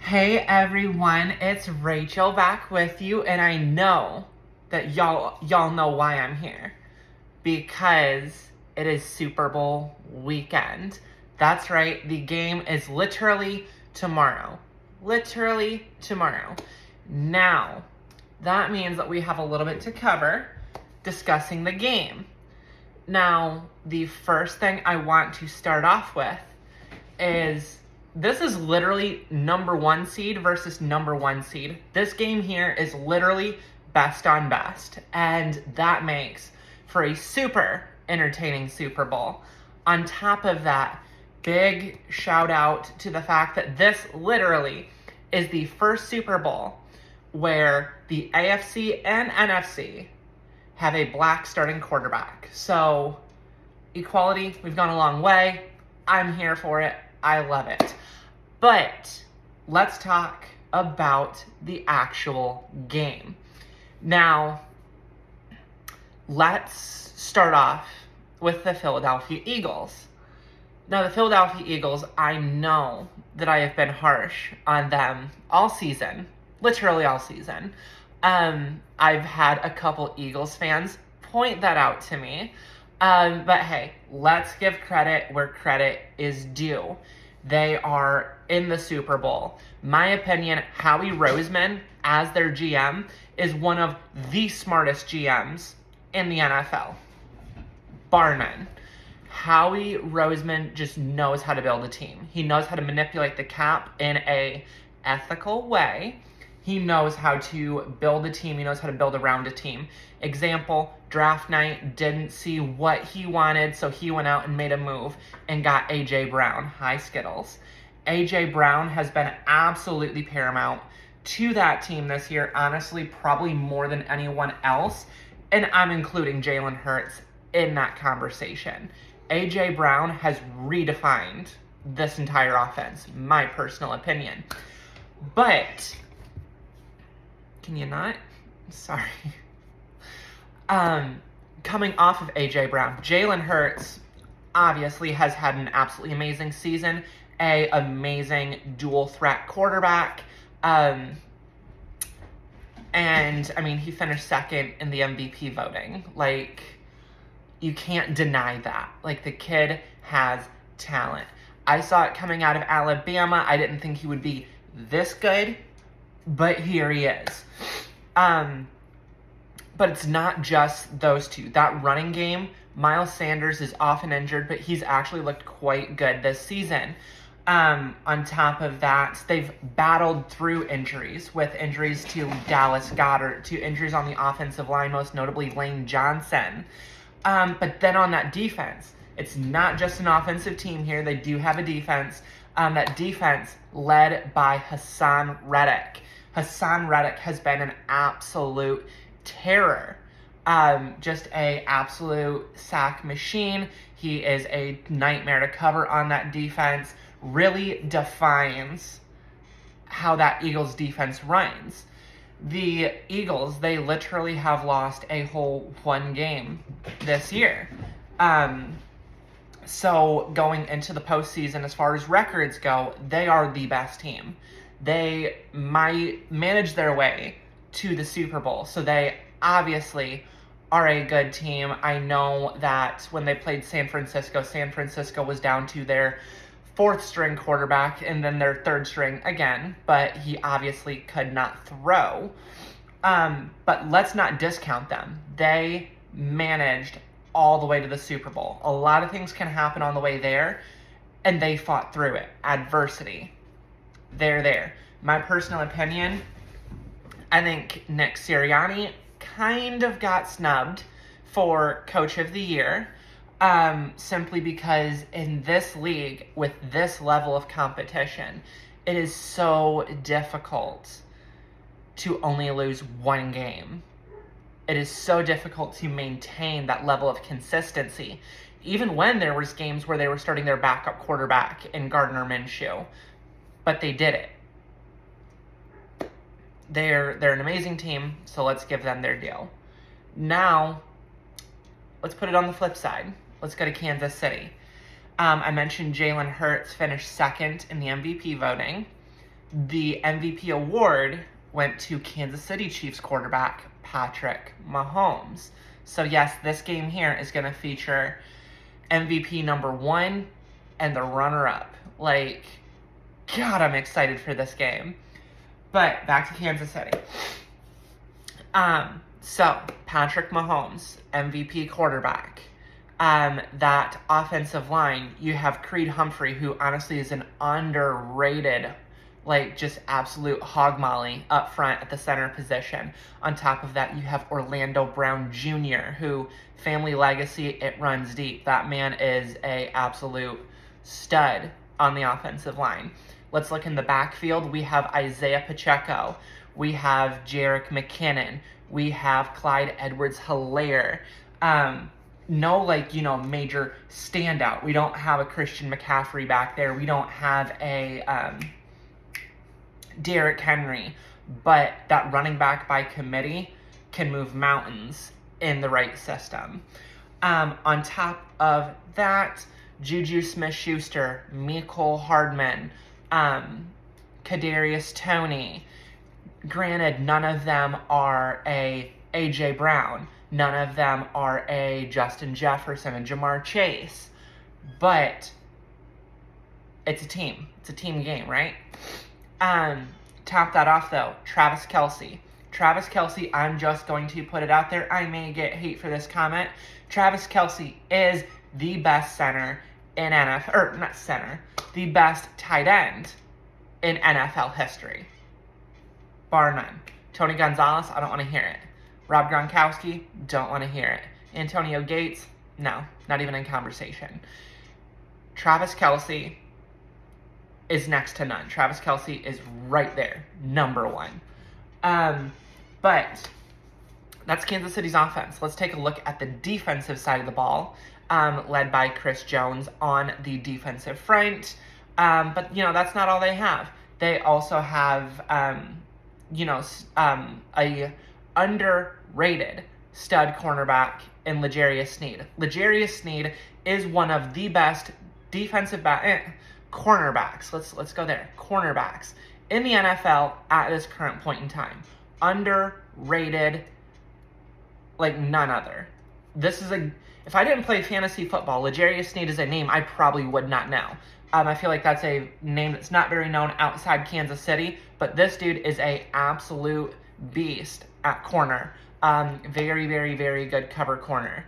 Hey everyone, it's Rachel back with you, and I know that y'all know why I'm here. Because it is Super Bowl weekend. That's right, the game is literally tomorrow. Literally tomorrow. Now, that means that we have a little bit to cover discussing the game. Now, the first thing I want to start off with is this is literally number one seed versus number one seed. This game here is literally best on best, and that makes for a super entertaining Super Bowl. On top of that, big shout out to the fact that this literally is the first Super Bowl where the AFC and NFC have a black starting quarterback. So, equality, we've gone a long way. I'm here for it. I love it. But let's talk about the actual game. Now, let's start off with the Philadelphia Eagles. Now, the Philadelphia Eagles, I know that I have been harsh on them all season, literally all season. I've had a couple Eagles fans point that out to me. But hey, let's give credit where credit is due. They are in the Super Bowl. My opinion, Howie Roseman, as their GM, is one of the smartest GMs in the NFL. Bar none. Howie Roseman just knows how to build a team. He knows how to manipulate the cap in a ethical way. He knows how to build a team. He knows how to build around a team. Example, draft night, didn't see what he wanted, so he went out and made a move and got A.J. Brown. Hi, Skittles. A.J. Brown has been absolutely paramount to that team this year, honestly, probably more than anyone else, and I'm including Jalen Hurts in that conversation. A.J. Brown has redefined this entire offense, my personal opinion. But can you not? Sorry. Coming off of A.J. Brown, Jalen Hurts obviously has had an absolutely amazing season, a amazing dual threat quarterback. And I mean, he finished second in the MVP voting. Like, you can't deny that. Like, the kid has talent. I saw it coming out of Alabama. I didn't think he would be this good, but here he is. But it's not just those two. That running game, Miles Sanders is often injured, but he's actually looked quite good this season. On top of that, they've battled through injuries, with injuries to Dallas Goedert, to injuries on the offensive line, most notably Lane Johnson. But then on that defense, it's not just an offensive team here. They do have a defense. That defense led by Hassan Reddick. Hassan Reddick has been an absolute terror. Just a absolute sack machine. He is a nightmare to cover on that defense. Really defines how that Eagles defense runs. The Eagles, they literally have lost a whole one game this year. So going into the postseason, as far as records go, they are the best team. They might manage their way to the Super Bowl, so they obviously are a good team. I know that when they played San Francisco was down to their fourth string quarterback and then their third string again, but he obviously could not throw. But let's not discount them. They managed all the way to the Super Bowl. A lot of things can happen on the way there, and they fought through it. Adversity. They're there. My personal opinion, I think Nick Sirianni kind of got snubbed for Coach of the Year, simply because in this league, with this level of competition, it is so difficult to only lose one game. It is so difficult to maintain that level of consistency, even when there was games where they were starting their backup quarterback in Gardner Minshew. But they did it. They're an amazing team, so let's give them their due. Now, let's put it on the flip side. Let's go to Kansas City. I mentioned Jalen Hurts finished second in the MVP voting. the MVP award went to Kansas City Chiefs quarterback Patrick Mahomes. So yes, this game here is going to feature MVP number 1 and the runner-up. Like, God, I'm excited for this game. But back to Kansas City. So Patrick Mahomes, MVP quarterback. That offensive line, you have Creed Humphrey, who honestly is an underrated, like, just absolute hog molly up front at the center position. On top of that, you have Orlando Brown Jr., who, family legacy, it runs deep. That man is a absolute stud on the offensive line. Let's look in the backfield. We have Isaiah Pacheco. We have Jerick McKinnon. We have Clyde Edwards-Helaire. No, major standout. We don't have a Christian McCaffrey back there. We don't have a Derrick Henry. But that running back by committee can move mountains in the right system. On top of that, Juju Smith-Schuster, Mecole Hardman, Kadarius Toney. Granted, none of them are a A.J. Brown. None of them are a Justin Jefferson and Jamar Chase. But it's a team. It's a team game, right? Top that off, though. Travis Kelce. Travis Kelce, I'm just going to put it out there. I may get hate for this comment. Travis Kelce is the best center in NFL, or not center, the best tight end in NFL history. Bar none. Tony Gonzalez, I don't want to hear it. Rob Gronkowski, don't want to hear it. Antonio Gates, no, not even in conversation. Travis Kelce is next to none. Travis Kelce is right there, number 1. But that's Kansas City's offense. Let's take a look at the defensive side of the ball, led by Chris Jones on the defensive front. But, that's not all they have. They also have, a underrated stud cornerback in L'Jarius Sneed. L'Jarius Sneed is one of the best defensive cornerbacks. Let's go there. Cornerbacks in the NFL at this current point in time. Underrated like none other. If I didn't play fantasy football, L'Jarius Sneed is a name I probably would not know. I feel like that's a name that's not very known outside Kansas City, but this dude is a absolute beast at corner. Very, very, very good cover corner.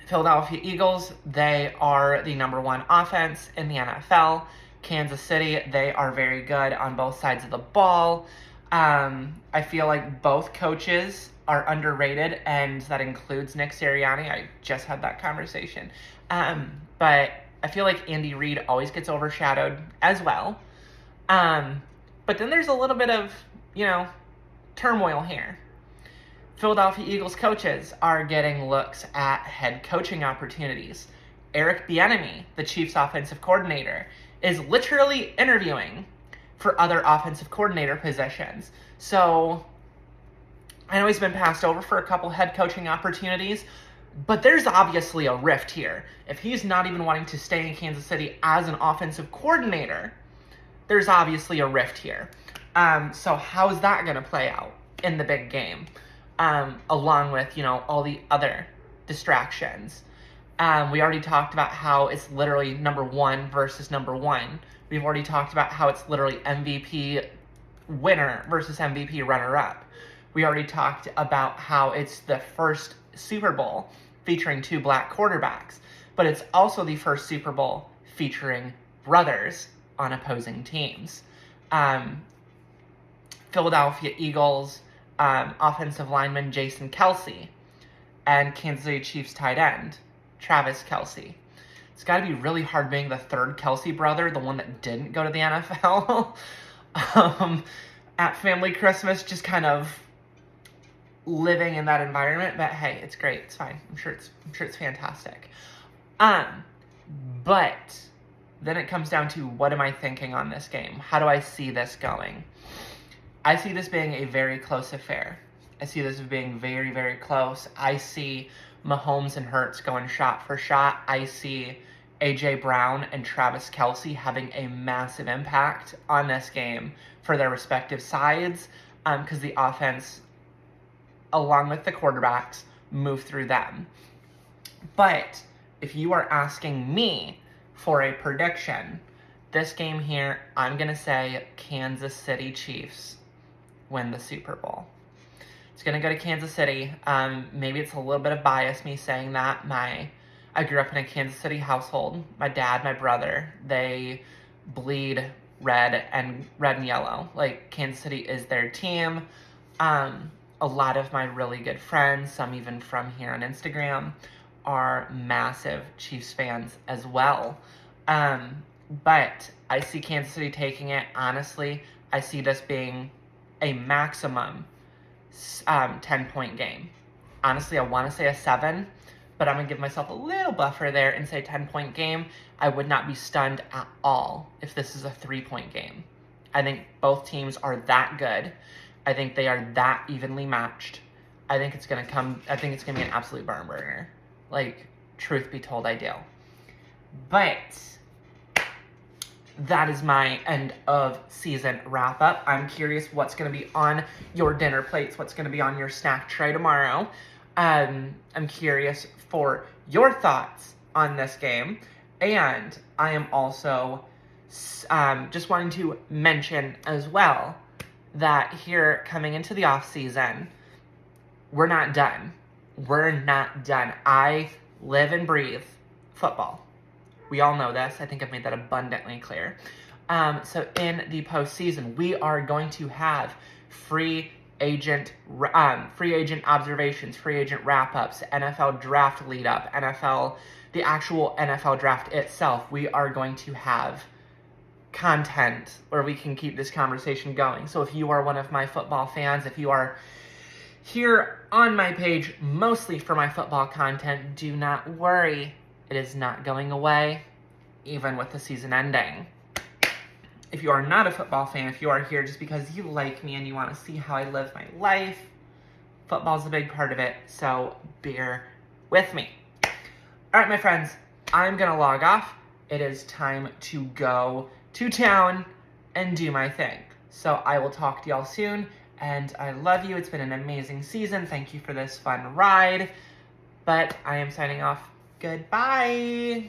Philadelphia Eagles, they are the number 1 offense in the NFL. Kansas City, they are very good on both sides of the ball. I feel like both coaches are underrated, and that includes Nick Sirianni. I just had that conversation. But I feel like Andy Reid always gets overshadowed as well. But then there's a little bit of, turmoil here. Philadelphia Eagles coaches are getting looks at head coaching opportunities. Eric Bieniemy, the Chiefs offensive coordinator, is literally interviewing for other offensive coordinator positions. So I know he's been passed over for a couple head coaching opportunities, but there's obviously a rift here. If he's not even wanting to stay in Kansas City as an offensive coordinator, there's obviously a rift here. So how's that going to play out in the big game? Along with, all the other distractions. We already talked about how it's literally number 1 versus number 1. We've already talked about how it's literally MVP winner versus MVP runner-up. We already talked about how it's the first Super Bowl featuring 2 black quarterbacks, but it's also the first Super Bowl featuring brothers on opposing teams. Philadelphia Eagles offensive lineman Jason Kelce and Kansas City Chiefs tight end Travis Kelce. It's got to be really hard being the third Kelce brother, the one that didn't go to the NFL. At family Christmas, just kind of living in that environment. But hey, it's great. It's fine. I'm sure it's fantastic. But then it comes down to, what am I thinking on this game? How do I see this going? I see this being a very close affair. I see this being very, very close. I see Mahomes and Hurts going shot for shot. I see A.J. Brown and Travis Kelce having a massive impact on this game for their respective sides, because the offense, along with the quarterbacks, move through them. But if you are asking me for a prediction, this game here, I'm going to say Kansas City Chiefs win the Super Bowl. It's going to go to Kansas City. Maybe it's a little bit of bias, me saying that. I grew up in a Kansas City household. My dad, my brother, they bleed red and yellow. Like, Kansas City is their team. A lot of my really good friends, some even from here on Instagram, are massive Chiefs fans as well. But I see Kansas City taking it. Honestly, I see this being a maximum 10-point game. Honestly, I want to say a 7, but I'm going to give myself a little buffer there and say 10-point game. I would not be stunned at all if this is a 3-point game. I think both teams are that good. I think they are that evenly matched. I think it's going to be an absolute barn burner. Like, truth be told, I do. But that is my end of season wrap up. I'm curious what's going to be on your dinner plates, what's going to be on your snack tray tomorrow. I'm curious for your thoughts on this game. And I am also just wanting to mention as well that here coming into the off season, we're not done. We're not done. I live and breathe football. We all know this. I think I've made that abundantly clear. So in the postseason, we are going to have free agent observations, free agent wrap-ups, NFL draft lead-up, the actual NFL draft itself. We are going to have content where we can keep this conversation going. So if you are one of my football fans, if you are here on my page mostly for my football content, do not worry. It is not going away, even with the season ending. If you are not a football fan, if you are here just because you like me and you want to see how I live my life, football's a big part of it, so bear with me. All right, my friends, I'm going to log off. It is time to go to town and do my thing. So I will talk to y'all soon, and I love you. It's been an amazing season. Thank you for this fun ride, but I am signing off. Goodbye.